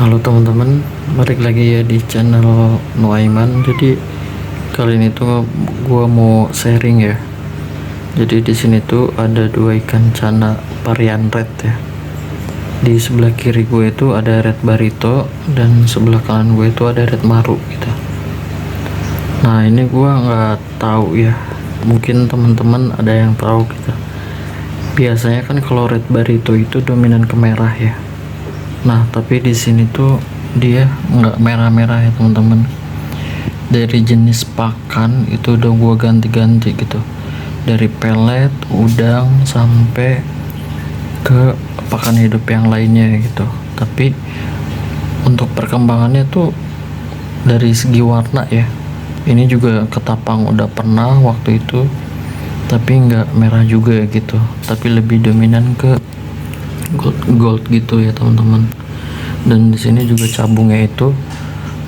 Halo teman-teman, balik lagi ya di channel Nuaiman. Jadi kali ini tuh gua mau sharing ya. Jadi di sini tuh ada dua ikan cana varian red ya. Di sebelah kiri gue itu ada red barito dan sebelah kanan gue itu ada red maru gitu. Nah ini gua nggak tahu ya. Mungkin teman-teman ada yang tahu gitu. Biasanya kan kalau red barito itu dominan ke merah ya. Nah tapi di sini tuh dia nggak merah-merah ya teman-teman. Dari jenis pakan itu udah gua ganti-ganti gitu, dari pelet, udang sampai ke pakan hidup yang lainnya gitu. Tapi untuk perkembangannya tuh dari segi warna ya, ini juga ketapang udah pernah waktu itu, tapi nggak merah juga gitu, tapi lebih dominan ke gold gitu ya teman-teman. Dan di sini juga cabungnya itu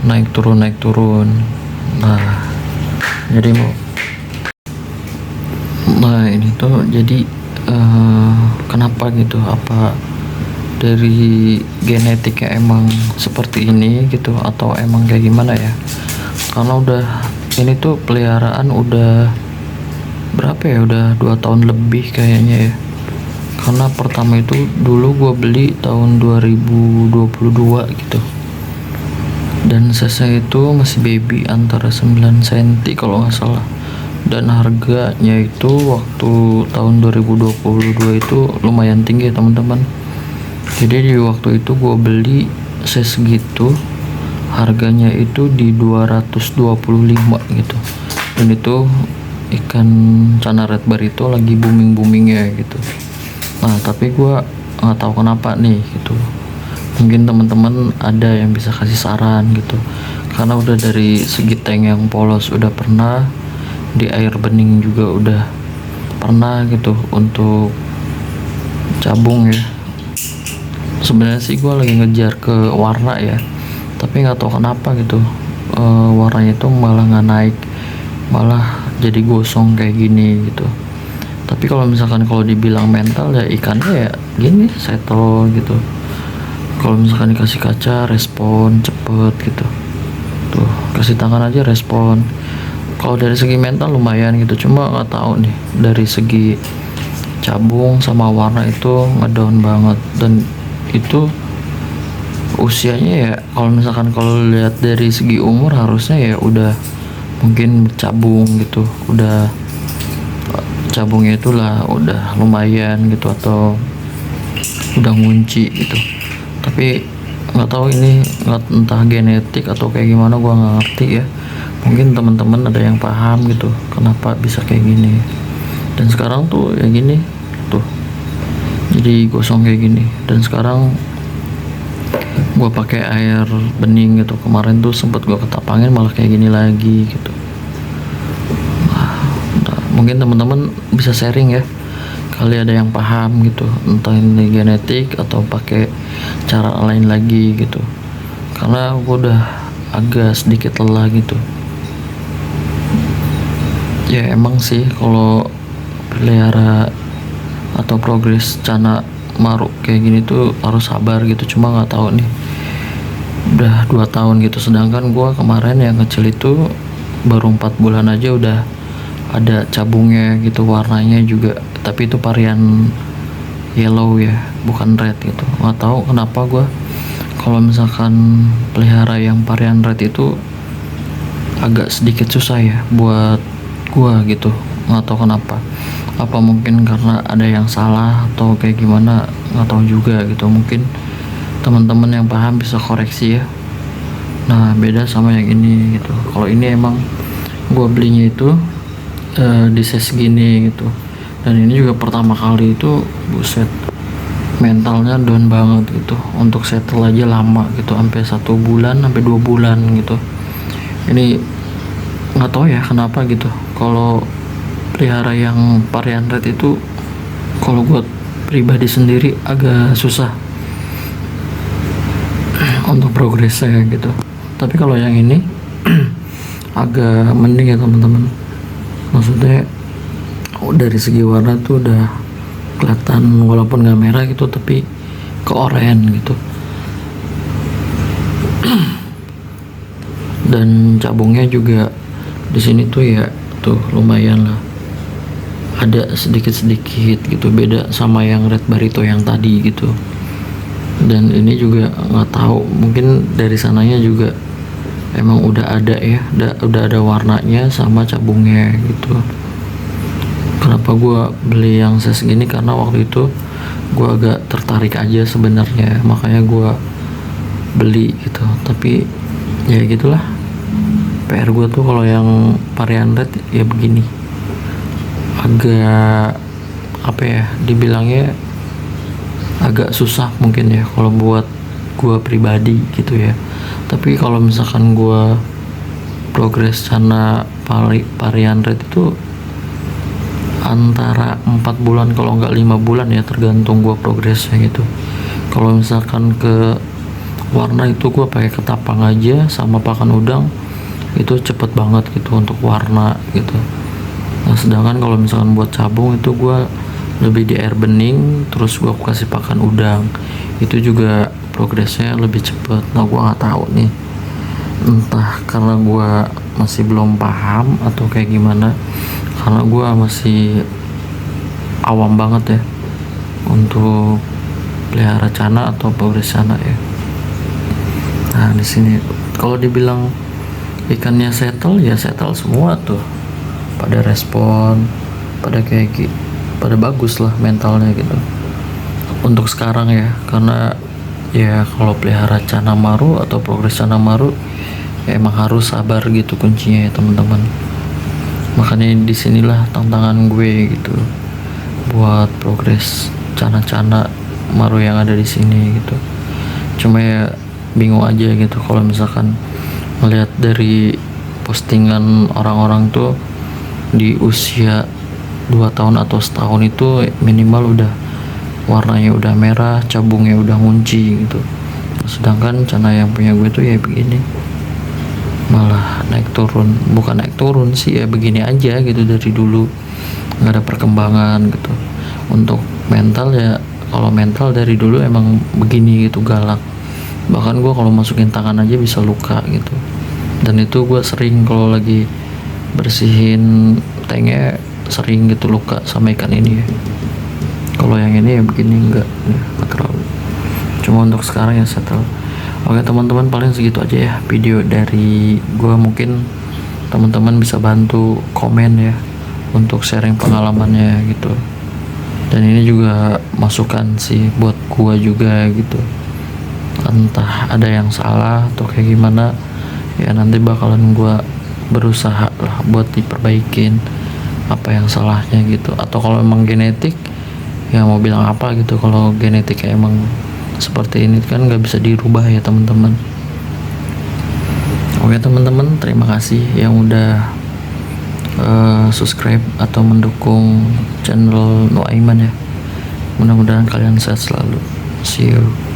naik turun. Nah jadi ini tuh jadi kenapa gitu, apa dari genetiknya emang seperti ini gitu atau emang kayak gimana ya? Karena udah ini tuh peliharaan udah berapa ya, udah 2 tahun lebih kayaknya ya. Karena pertama itu dulu gue beli tahun 2022 gitu, dan size itu masih baby antara 9 cm kalau nggak salah, dan harganya itu waktu tahun 2022 itu lumayan tinggi ya teman-teman. Jadi di waktu itu gue beli size segitu, harganya itu di 225 gitu, dan itu ikan cana red barito lagi boomingnya gitu. Nah tapi gue nggak tahu kenapa nih gitu. Mungkin teman-teman ada yang bisa kasih saran gitu, karena udah dari segi tank yang polos udah pernah, di air bening juga udah pernah gitu untuk cabung ya. Sebenarnya sih gue lagi ngejar ke warna ya, tapi nggak tahu kenapa gitu, warnanya itu malah nggak naik, malah jadi gosong kayak gini gitu. Tapi kalau misalkan kalau dibilang mental ya ikannya ya gini, settle gitu. Kalau misalkan dikasih kaca respon cepet gitu, tuh kasih tangan aja respon. Kalau dari segi mental lumayan gitu, cuma nggak tahu nih dari segi cabung sama warna itu ngedown banget. Dan itu usianya ya, kalau misalkan kalau lihat dari segi umur harusnya ya udah mungkin cabung gitu, udah cabungnya itulah udah lumayan gitu, atau udah ngunci gitu. Tapi nggak tahu ini entah genetik atau kayak gimana, gua nggak ngerti ya. Mungkin teman-teman ada yang paham gitu kenapa bisa kayak gini. Dan sekarang tuh ya gini tuh, jadi gosong kayak gini. Dan sekarang gua pakai air bening gitu, kemarin tuh sempet gua ketapangin malah kayak gini lagi gitu. Mungkin teman-teman bisa sharing ya, kali ada yang paham gitu, entah ini genetik atau pakai cara lain lagi gitu. Karena gue udah agak sedikit lelah gitu ya. Emang sih kalau pelihara atau progres cana maru kayak gini tuh harus sabar gitu, cuma nggak tahu nih udah 2 tahun gitu, sedangkan gue kemarin yang kecil itu baru 4 bulan aja udah ada cabungnya gitu, warnanya juga, tapi itu varian yellow ya, bukan red gitu. Nggak tahu kenapa gue kalau misalkan pelihara yang varian red itu agak sedikit susah ya buat gue gitu. Nggak tahu kenapa, apa mungkin karena ada yang salah atau kayak gimana, nggak tahu juga gitu. Mungkin teman-teman yang paham bisa koreksi ya. Nah beda sama yang ini gitu. Kalau ini emang gue belinya itu di size gini gitu, dan ini juga pertama kali itu buset, mentalnya down banget gitu. Untuk settle aja lama gitu, sampai 1 bulan sampai 2 bulan gitu. Ini nggak tahu ya kenapa gitu. Kalau pelihara yang varian red itu, kalau gue pribadi sendiri agak susah untuk progresnya gitu. Tapi kalau yang ini agak mending ya teman-teman. Maksudnya dari segi warna tuh udah kelihatan, walaupun nggak merah gitu tapi ke oranye gitu. Dan cabungnya juga di sini tuh ya tuh lumayan lah, ada sedikit-sedikit gitu, beda sama yang red barito yang tadi gitu. Dan ini juga nggak tahu, mungkin dari sananya juga emang udah ada ya, udah ada warnanya sama cabungnya gitu. Kenapa gue beli yang size gini, karena waktu itu gue agak tertarik aja sebenarnya, makanya gue beli gitu. Tapi ya gitulah, PR gue tuh kalau yang varian red ya begini, agak apa ya dibilangnya, agak susah mungkin ya kalau buat gue pribadi gitu ya. Tapi kalau misalkan gue progres sana varian red itu antara 4 bulan kalau nggak 5 bulan ya, tergantung gue progresnya gitu. Kalau misalkan ke warna itu gue pakai ketapang aja sama pakan udang, itu cepet banget gitu untuk warna gitu. Nah sedangkan kalau misalkan buat cabung itu gue lebih di air bening, terus gue kasih pakan udang, itu juga progresnya lebih cepet. Nah gue nggak tahu nih, entah karena gue masih belum paham atau kayak gimana, karena gue masih awam banget ya untuk pelihara cana atau progres cana ya. Nah di sini kalau dibilang ikannya settle ya settle semua tuh, pada respon, pada kayak gitu, pada bagus lah mentalnya gitu untuk sekarang ya. Karena ya kalau pelihara cana maru atau progres cana maru ya emang harus sabar gitu kuncinya ya teman-teman. Makanya disinilah tantangan gue gitu buat progres cana-cana maru yang ada di sini gitu. Cuma ya bingung aja gitu kalau misalkan melihat dari postingan orang-orang tuh di usia 2 tahun atau setahun itu minimal udah warnanya udah merah, cabungnya udah ngunci gitu. Sedangkan cana yang punya gue tuh ya begini, malah naik turun, bukan naik turun sih ya, begini aja gitu dari dulu, nggak ada perkembangan gitu. Untuk mental ya, kalau mental dari dulu emang begini gitu, galak. Bahkan gue kalau masukin tangan aja bisa luka gitu. Dan itu gue sering kalau lagi bersihin tanknya sering gitu luka sama ikan ini ya. Kalau yang ini ya begini enggak terlalu. Cuma untuk sekarang ya settle. Oke teman-teman, paling segitu aja ya video dari gue. Mungkin teman-teman bisa bantu komen ya untuk sharing pengalamannya gitu. Dan ini juga masukan sih buat gue juga gitu. Entah ada yang salah atau kayak gimana ya, nanti bakalan gue berusaha lah buat diperbaikin apa yang salahnya gitu. Atau kalau emang genetik ya mau bilang apa gitu, kalau genetiknya emang seperti ini kan nggak bisa dirubah ya teman-teman. Oke teman-teman, terima kasih yang udah subscribe atau mendukung channel Nuaiman ya. Mudah-mudahan kalian sehat selalu. See you.